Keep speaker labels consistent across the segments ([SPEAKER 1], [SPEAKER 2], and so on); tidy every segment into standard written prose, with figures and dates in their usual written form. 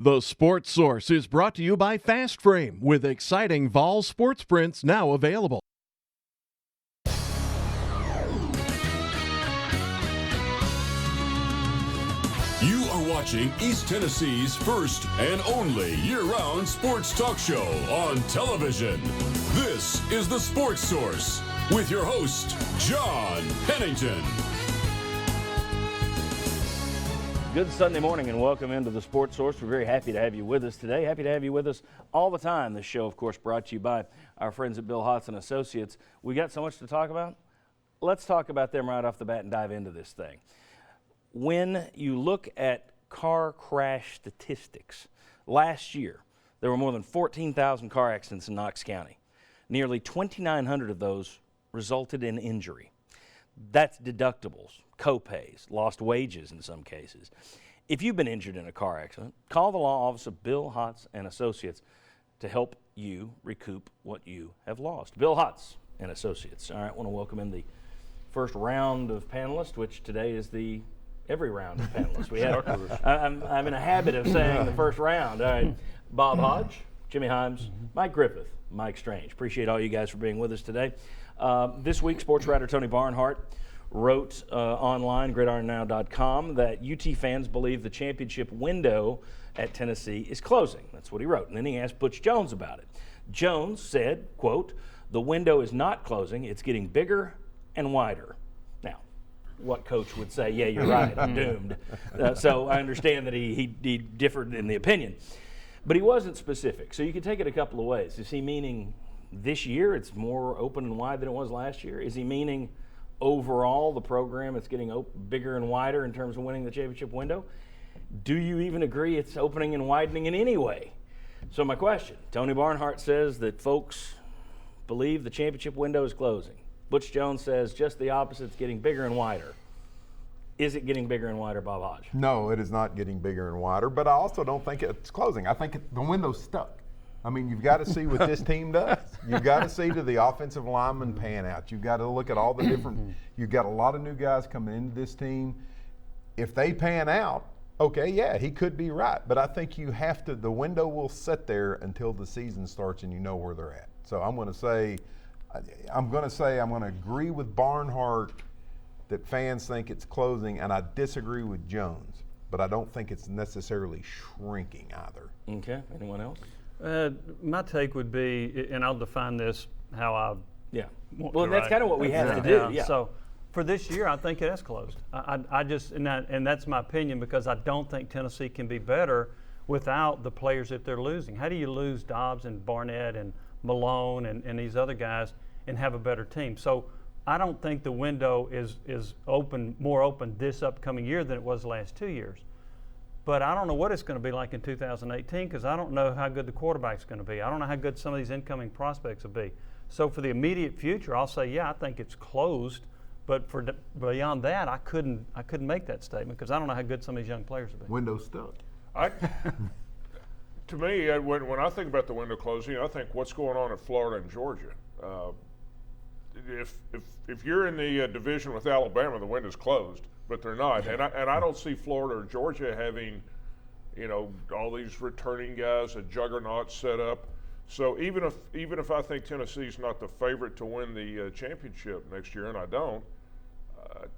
[SPEAKER 1] The Sports Source is brought to you by Fast Frame, with exciting Vol sports prints now available.
[SPEAKER 2] You are watching East Tennessee's first and only year-round sports talk show on television. This is The Sports Source with your host, John Pennington.
[SPEAKER 3] Good Sunday morning and welcome into the Sports Source. We're very happy to have you with us today. Happy to have you with us all the time. This show, of course, brought to you by our friends at Bill Hotz and Associates. We got so much to talk about. Let's talk about them right off the bat and dive into this thing. When you look at car crash statistics, last year there were more than 14,000 car accidents in Knox County. Nearly 2,900 of those resulted in injury. That's deductibles, co-pays, lost wages in some cases. If you've been injured in a car accident, call the law office of Bill Hotz and Associates to help you recoup what you have lost. Bill Hotz and Associates. All right, I want to welcome in the first round of panelists, which today is the every round of panelists. We have. I'm in a habit of saying the first round. All right, Bob Hodge, Jimmy Himes, Mike Griffith, Mike Strange. Appreciate all you guys for being with us today. This week, sports writer Tony Barnhart wrote online, gridironnow.com, that UT fans believe the championship window at Tennessee is closing. That's what he wrote. And then he asked Butch Jones about it. Jones said, quote, "The window is not closing, it's getting bigger and wider." Now, what coach would say, yeah, you're right, I'm doomed. So I understand that he differed in the opinion. But he wasn't specific. So you can take it a couple of ways. Is he meaning this year it's more open and wide than it was last year? Is he meaning overall the program is getting bigger and wider in terms of winning the championship window? Do you even agree it's opening and widening in any way? So my question, Tony Barnhart says that folks believe the championship window is closing. Butch Jones says just the opposite, it's getting bigger and wider. Is it getting bigger and wider, Bob Hodge?
[SPEAKER 4] No, it is not getting bigger and wider, but I also don't think it's closing. I think the window's stuck. I mean, you've got to see what this team does. You've got to see to the offensive lineman pan out. You've got to look at all the different – you've got a lot of new guys coming into this team. If they pan out, okay, yeah, he could be right. But I think you have to – the window will sit there until the season starts and you know where they're at. So I'm going to agree with Barnhart that fans think it's closing, and I disagree with Jones. But I don't think it's necessarily shrinking either.
[SPEAKER 3] Okay. Anyone else?
[SPEAKER 5] My take would be, and I'll define this how I want
[SPEAKER 3] well,
[SPEAKER 5] to
[SPEAKER 3] that's
[SPEAKER 5] write.
[SPEAKER 3] kind of what we have to do. Yeah.
[SPEAKER 5] So for this year, I think it has closed. I just, and that's my opinion, because I don't think Tennessee can be better without the players that they're losing. How do you lose Dobbs and Barnett and Malone and these other guys and have a better team? So I don't think the window is more open this upcoming year than it was the last 2 years. But I don't know what it's going to be like in 2018, because I don't know how good the quarterback's going to be. I don't know how good some of these incoming prospects will be. So for the immediate future, I'll say, yeah, I think it's closed. But for beyond that, I couldn't make that statement, because I don't know how good some of these young players will be.
[SPEAKER 4] Window's stuck.
[SPEAKER 6] To me, when I think about the window closing, I think what's going on in Florida and Georgia. If you're in the division with Alabama, the window's closed. But they're not, and I don't see Florida or Georgia having, all these returning guys, a juggernaut set up. So even if I think Tennessee's not the favorite to win the championship next year, and I don't,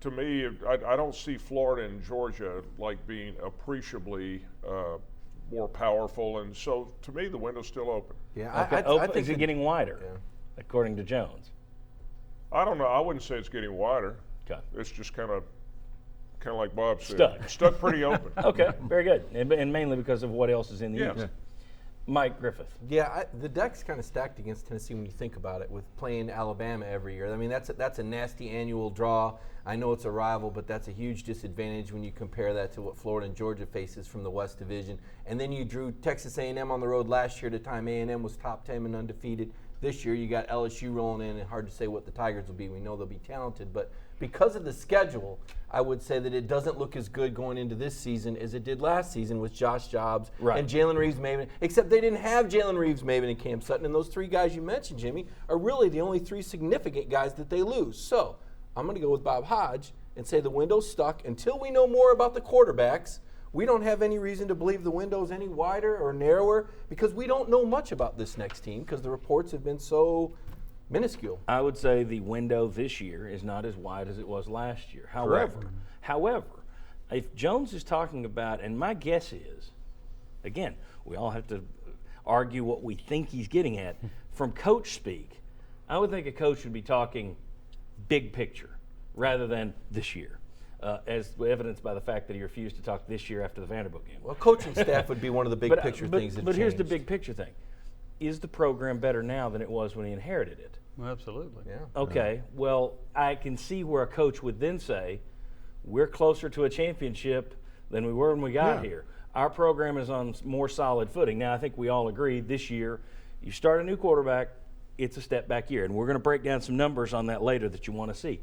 [SPEAKER 6] to me, I don't see Florida and Georgia like being appreciably more powerful, and so to me the window's still open.
[SPEAKER 3] Yeah, I think is it getting wider, according to Jones?
[SPEAKER 6] I don't know. I wouldn't say it's getting wider.
[SPEAKER 3] Okay,
[SPEAKER 6] it's just kind of like Bob said. Stuck pretty open.
[SPEAKER 3] Okay, very good. And mainly because of what else is in the East. Yeah. Mike Griffith.
[SPEAKER 7] Yeah, the deck's kind of stacked against Tennessee when you think about it, with playing Alabama every year. I mean, that's a nasty annual draw. I know it's a rival, but that's a huge disadvantage when you compare that to what Florida and Georgia faces from the West Division. And then you drew Texas A&M on the road last year at a time A&M was top 10 and undefeated. This year you got LSU rolling in, and hard to say what the Tigers will be. We know they'll be talented, but because of the schedule, I would say that it doesn't look as good going into this season as it did last season with Josh Jobs and Jalen Reeves-Maven, except they didn't have Jalen Reeves-Maven and Cam Sutton, and those three guys you mentioned, Jimmy, are really the only three significant guys that they lose. So I'm going to go with Bob Hodge and say the window's stuck until we know more about the quarterbacks. we don't have any reason to believe the window's any wider or narrower because we don't know much about this next team because the reports have been so minuscule.
[SPEAKER 3] I would say the window this year is not as wide as it was last year. However, if Jones is talking about, and my guess is, again, we all have to argue what we think he's getting at. From coach speak, I would think a coach should be talking big picture rather than this year, as evidenced by the fact that he refused to talk this year after the Vanderbilt game.
[SPEAKER 7] Well, coaching staff would be one of the big picture things that
[SPEAKER 3] But here's the
[SPEAKER 7] changed.
[SPEAKER 3] big picture thing. Is the program better now than it was when he inherited it?
[SPEAKER 5] Well, absolutely.
[SPEAKER 7] Yeah.
[SPEAKER 3] Okay, well, I can see where a coach would then say, we're closer to a championship than we were when we got here. Our program is on more solid footing. Now, I think we all agree this year, you start a new quarterback, it's a step back year. And we're going to break down some numbers on that later that you want to see.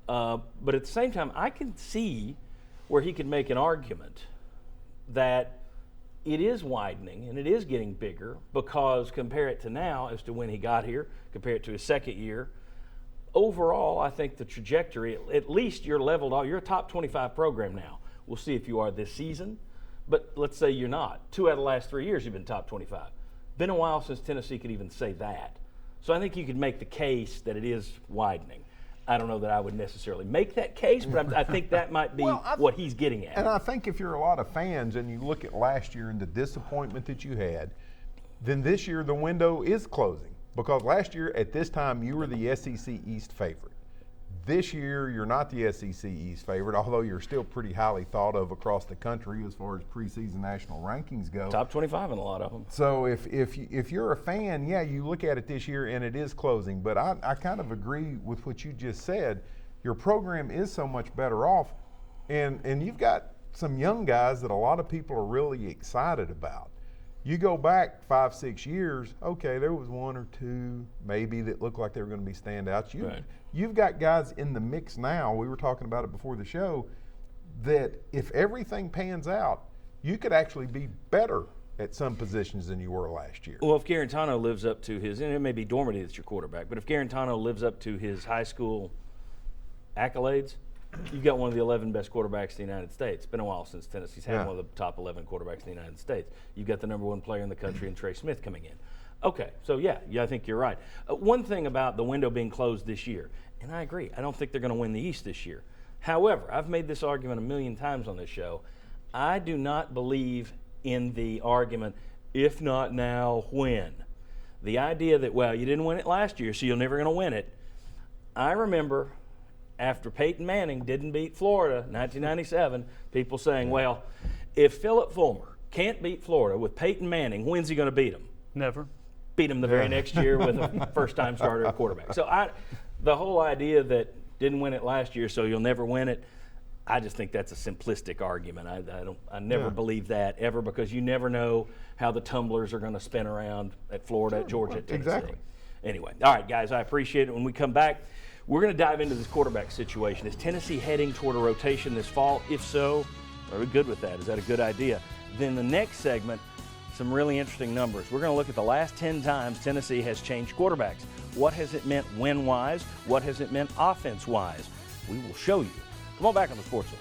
[SPEAKER 3] But at the same time, I can see where he could make an argument that it is widening and it is getting bigger because compare it to now as to when he got here, compare it to his second year. Overall, I think the trajectory, at least you're leveled off. You're a top 25 program now. We'll see if you are this season, but let's say you're not. 2 out of the last 3 years you've been top 25. Been a while since Tennessee could even say that. So I think you could make the case that it is widening. I don't know that I would necessarily make that case, but I think that might be what he's getting at.
[SPEAKER 4] And I think if you're a lot of fans and you look at last year and the disappointment that you had, then this year the window is closing. Because last year at this time you were the SEC East favorite. This year you're not the SEC East favorite, although you're still pretty highly thought of across the country as far as preseason national rankings go.
[SPEAKER 3] Top 25 in a lot of them.
[SPEAKER 4] So if you're a fan, yeah, you look at it this year and it is closing. But I kind of agree with what you just said. Your program is so much better off, and you've got some young guys that a lot of people are really excited about. You go back 5-6 years, okay, there was 1 or 2 maybe that looked like they were going to be standouts. You've got guys in the mix now, we were talking about it before the show, that if everything pans out, you could actually be better at some positions than you were last year.
[SPEAKER 3] Well, if Garantano lives up to his, and it may be Dormady that's your quarterback, but if Garantano lives up to his high school accolades, you've got one of the 11 best quarterbacks in the United States. It's been a while since Tennessee's had one of the top 11 quarterbacks in the United States. You've got the number 1 player in the country in Trey Smith coming in. Okay, so yeah, I think you're right. One thing about the window being closed this year, and I agree, I don't think they're going to win the East this year. However, I've made this argument a million times on this show. I do not believe in the argument, if not now, when. The idea that, well, you didn't win it last year, so you're never going to win it. I remember after Peyton Manning didn't beat Florida in 1997, people saying, well, if Philip Fulmer can't beat Florida with Peyton Manning, when's he going to beat him?
[SPEAKER 5] Never.
[SPEAKER 3] Beat him the very next year with a first-time starter at quarterback. So the whole idea that didn't win it last year, so you'll never win it, I just think that's a simplistic argument. I never believe that ever because you never know how the tumblers are going to spin around at Florida, at Georgia, at Tennessee.
[SPEAKER 4] Exactly.
[SPEAKER 3] Anyway, all right, guys, I appreciate it. When we come back, we're going to dive into this quarterback situation. Is Tennessee heading toward a rotation this fall? If so, are we good with that? Is that a good idea? Then the next segment, some really interesting numbers. We're going to look at the last 10 times Tennessee has changed quarterbacks. What has it meant win-wise? What has it meant offense-wise? We will show you. Come on back on the Sports Source.